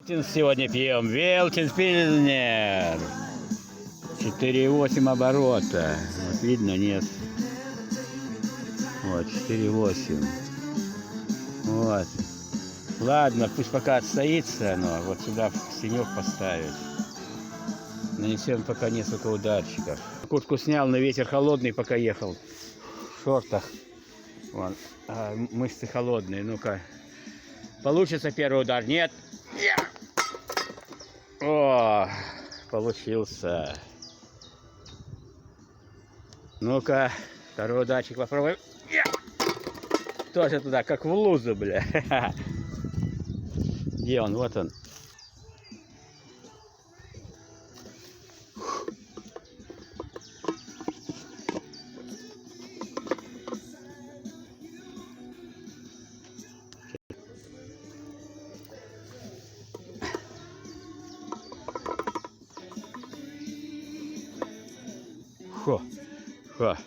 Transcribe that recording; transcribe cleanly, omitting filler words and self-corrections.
Сегодня пьем Велтинспильнер. 4,8 оборота. Вот видно, нет. Вот, 4,8. Вот. Ладно, пусть пока отстоится, но вот сюда синек поставить. Нанесем пока несколько ударчиков. Куртку снял, но ветер холодный, пока ехал. В шортах. Вон. А мышцы холодные. Ну-ка. Получится первый удар? Нет. О, получился. Ну-ка, второй ударчик попробуем. Тоже туда, как в лузу, бля. Где он? Вот он. Хо, хо.